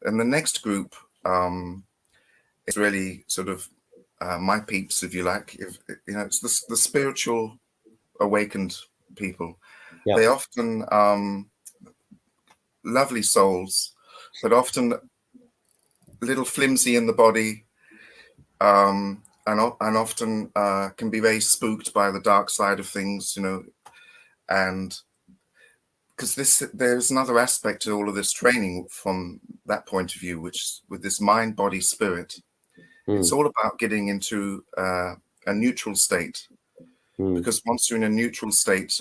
and the next group is really sort of my peeps, if you like. If it's the spiritual awakened people. Yeah. They often lovely souls, but often a little flimsy in the body, and often can be very spooked by the dark side of things, and because there's another aspect to all of this training from that point of view, which with this mind, body, spirit, it's all about getting into a neutral state. Because once you're in a neutral state,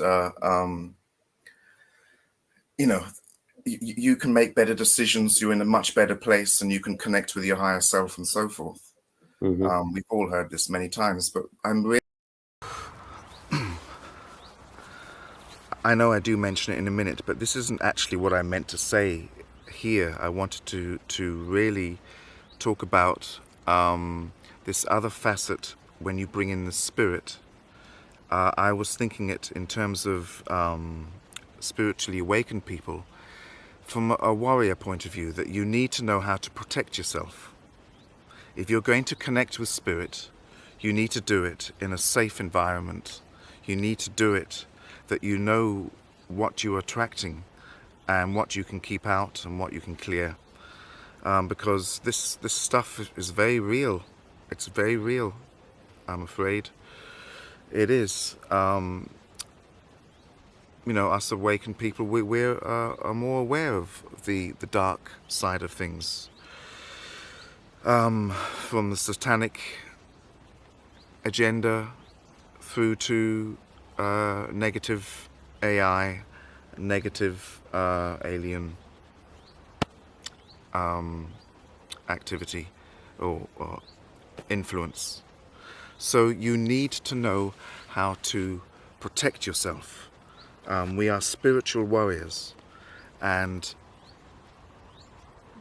you can make better decisions. You're in a much better place, and you can connect with your higher self and so forth. We've all heard this many times, but I know I do mention it in a minute, but this isn't actually what I meant to say here. I wanted to really talk about this other facet when you bring in the spirit. I was thinking it in terms of spiritually awakened people from a warrior point of view, that you need to know how to protect yourself. If you're going to connect with spirit, you need to do it in a safe environment. You need to do it that you know what you're attracting and what you can keep out and what you can clear. Because this stuff is very real. It's very real, I'm afraid. It is. Us awakened people, we're more aware of the dark side of things. From the satanic agenda through to negative AI, negative alien activity or influence. So you need to know how to protect yourself. We are spiritual warriors, and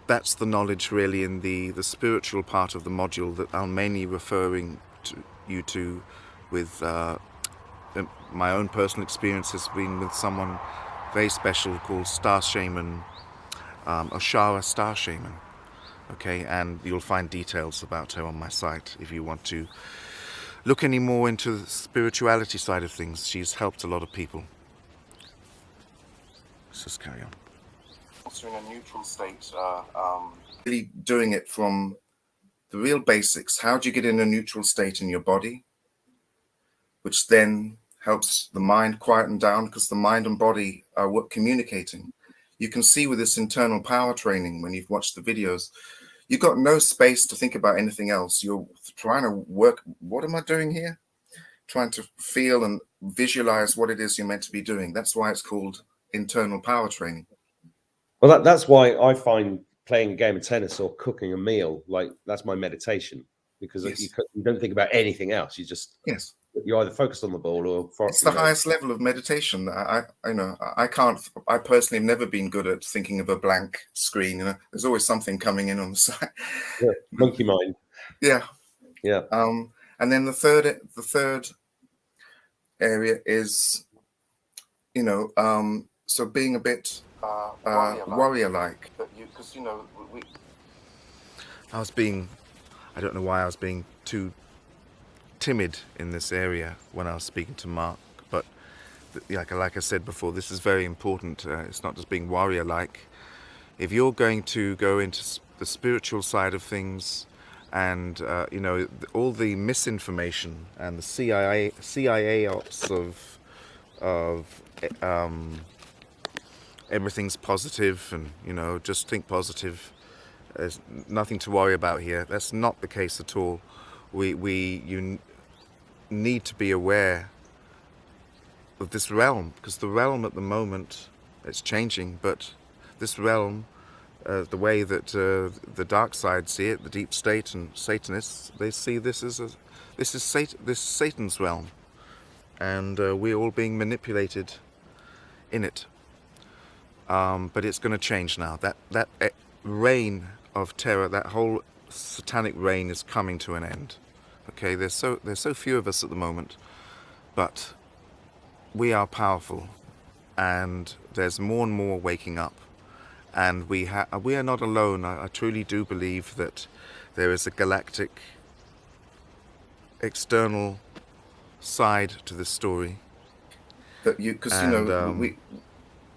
that's the knowledge really in the spiritual part of the module that I'm mainly referring to you to with my own personal experience has been with someone very special called Star Shaman, Oshara Star Shaman. Okay, and you'll find details about her on my site if you want to look any more into the spirituality side of things. She's helped a lot of people. Let's just carry on. Also in a neutral state, really doing it from the real basics. How do you get in a neutral state in your body, which then helps the mind quieten down, because the mind and body are communicating. You can see with this internal power training, when you've watched the videos, you've got no space to think about anything else. You're trying to work, what am I doing here? Trying to feel and visualize what it is you're meant to be doing. That's why it's called internal power training. Well, that's why I find playing a game of tennis or cooking a meal, like that's my meditation, because you don't think about anything else. You just, you're either focused on the ball or it's the highest level of meditation. I personally have never been good at thinking of a blank screen. There's always something coming in on the side. Yeah, monkey mind. Yeah. And then the third area is, so being a bit warrior-like. Because I don't know why I was being too timid in this area when I was speaking to Mark, but like I said before, this is very important. It's not just being warrior-like. If you're going to go into the spiritual side of things, and all the misinformation and the CIA ops of everything's positive and just think positive. There's nothing to worry about here. That's not the case at all. You need to be aware of this realm, because the realm at the moment, it's changing, but this realm, the way that the dark side see it, the deep state and Satanists, they see this as Satan's realm, and we're all being manipulated in it. But it's going to change now. That reign of terror, that whole satanic reign, is coming to an end. Okay, there's so few of us at the moment, but we are powerful, and there's more and more waking up, And we are not alone. I truly do believe that there is a galactic external side to this story. That because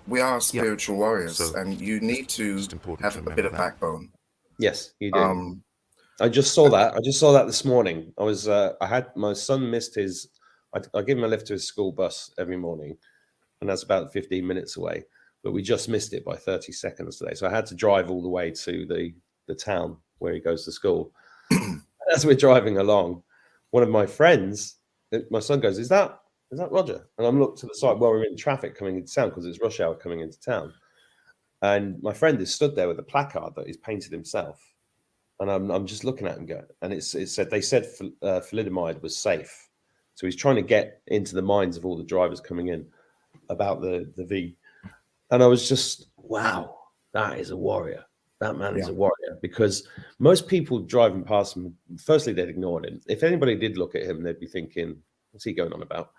we are spiritual warriors, so and you need to have a bit of backbone. Yes, you do. I just saw that. I just saw that this morning. I had my son missed his. I give him a lift to his school bus every morning, and that's about 15 minutes away. But we just missed it by 30 seconds today, so I had to drive all the way to the town where he goes to school. As we're driving along, one of my friends, my son goes, "Is that Roger?" And I'm looked to the side. Well, we're in traffic coming into town because it's rush hour coming into town, and my friend is stood there with a placard that he's painted himself. And I'm just looking at him go, and it said thalidomide was safe, so he's trying to get into the minds of all the drivers coming in about the V. And I was just, wow, that is a warrior. That man is a warrior, because most people driving past him, firstly, they'd ignored him. If anybody did look at him, they'd be thinking, what's he going on about?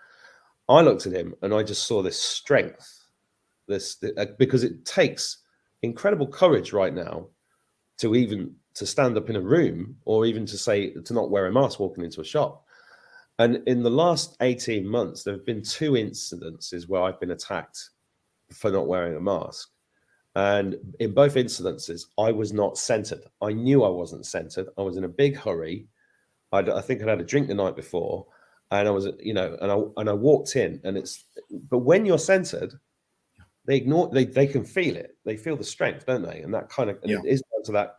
I looked at him and I just saw this strength, because it takes incredible courage right now to stand up in a room, or even to not wear a mask walking into a shop. And in the last 18 months, there have been 2 incidences where I've been attacked for not wearing a mask. And in both incidences, I was not centered. I knew I wasn't centered. I was in a big hurry. I think I'd had a drink the night before, and I was, and I walked in, but when you're centered, they can feel it. They feel the strength, don't they? And that kind of, and it is down to that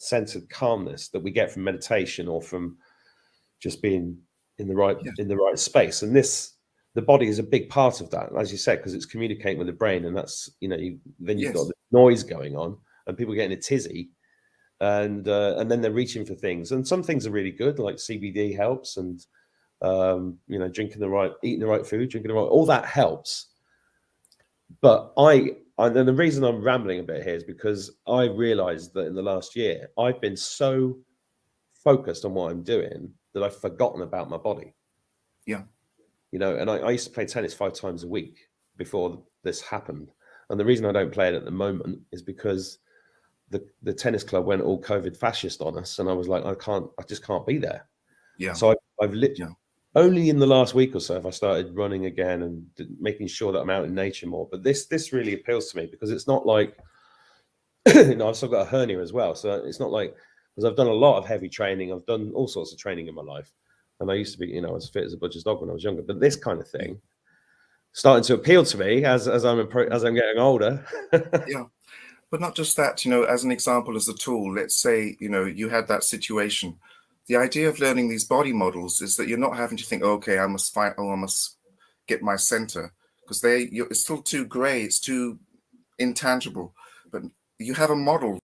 centered calmness that we get from meditation, or from just being in the right space. And the body is a big part of that, as you said, because it's communicating with the brain, and that's then you've got the noise going on, and people getting a tizzy, and then they're reaching for things, and some things are really good, like CBD helps, and eating the right food, all that helps. But and the reason I'm rambling a bit here is because I realized that in the last year, I've been so focused on what I'm doing that I've forgotten about my body. Yeah. And I used to play tennis 5 times a week before this happened. And the reason I don't play it at the moment is because the tennis club went all COVID fascist on us. And I was like, I just can't be there. Yeah. So I've literally, only in the last week or so have I started running again and making sure that I'm out in nature more. But this really appeals to me, because it's not like, I've still got a hernia as well. So it's not like, because I've done a lot of heavy training. I've done all sorts of training in my life. And I used to be, as fit as a butcher's dog when I was younger. But this kind of thing starting to appeal to me as I'm getting older. Yeah. But not just that, as an example, as a tool, let's say, you had that situation. The idea of learning these body models is that you're not having to think, okay, I must get my center, because it's still too gray, it's too intangible. But you have a model.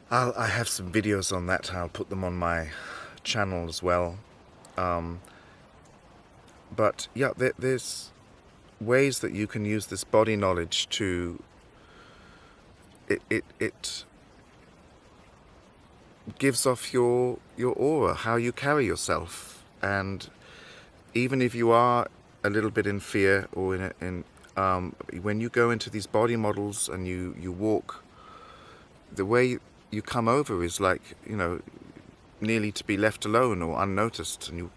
I have some videos on that. I'll put them on my channel as well. But yeah, there's ways that you can use this body knowledge to it gives off your aura, how you carry yourself. And even if you are a little bit in fear, or when you go into these body models and you walk, the way you come over is like, nearly to be left alone or unnoticed. And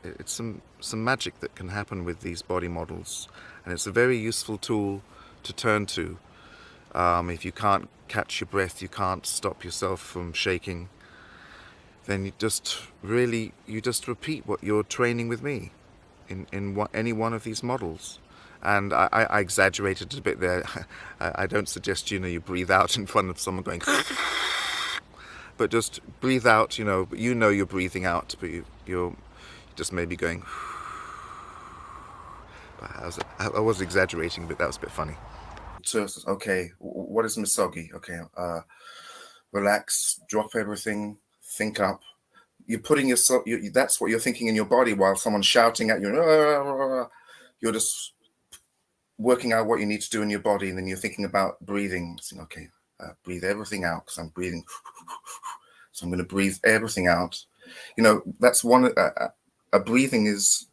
it's some magic that can happen with these body models, and it's a very useful tool to turn to. If you can't catch your breath, you can't stop yourself from shaking, then you just repeat what you're training with me in any one of these models. And I exaggerated a bit there. I don't suggest you breathe out in front of someone going but just breathe out, you're breathing out, but you're just maybe going. I was exaggerating, but that was a bit funny. So, okay, what is misogi? Okay, relax, drop everything, think up. You're putting yourself, that's what you're thinking in your body while someone's shouting at you. You're just working out what you need to do in your body, and then you're thinking about breathing. Saying, okay, breathe everything out, because I'm breathing. So I'm going to breathe everything out. That's one. A breathing is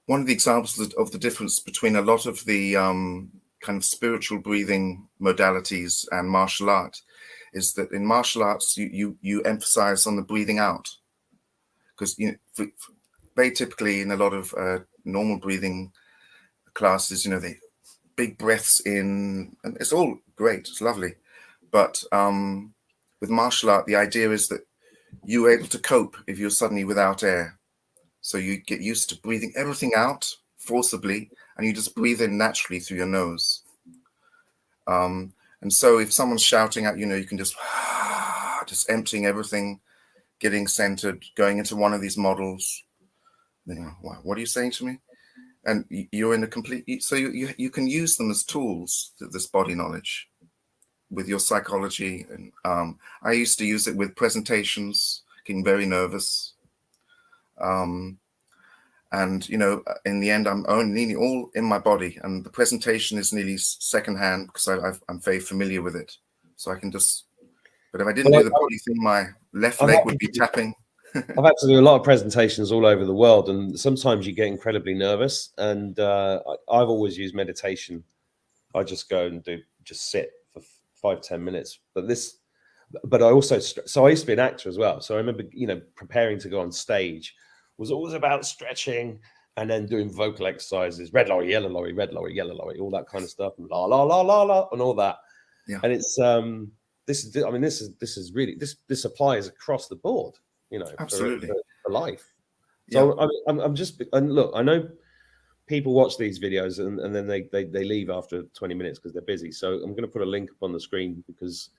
one of the examples of the difference between a lot of the kind of spiritual breathing modalities and martial art is that in martial arts you emphasize on the breathing out, because very typically in a lot of normal breathing classes, they big breaths in, and it's all great, it's lovely, but with martial art the idea is that you're able to cope if you're suddenly without air. So you get used to breathing everything out forcibly, and you just breathe in naturally through your nose. And so if someone's shouting at you can just emptying everything, getting centered, going into one of these models. What are you saying to me? And you're in a complete. So you can use them as tools, this body knowledge, with your psychology. And I used to use it with presentations, getting very nervous. And in the end, I'm nearly all in my body, and the presentation is nearly secondhand because I'm very familiar with it. So I can just. But if I didn't do the body thing, my left leg would be tapping. I've had to do a lot of presentations all over the world, and sometimes you get incredibly nervous. And I've always used meditation. I just go and just sit for 5-10 minutes. But I also, so I used to be an actor as well. So I remember, preparing to go on stage was always about stretching and then doing vocal exercises, red lorry, yellow lorry, red lorry, yellow lorry, all that kind of stuff, and la la la la la, and all that. Yeah. And it's this is really this applies across the board, absolutely for life. So yeah. I'm just, and look, I know people watch these videos and then they leave after 20 minutes because they're busy. So I'm going to put a link up on the screen, because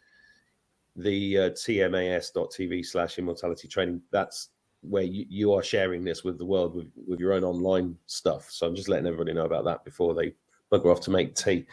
the tmas.tv/immortality training, that's where you are sharing this with the world with your own online stuff. So I'm just letting everybody know about that before they bugger off to make tea.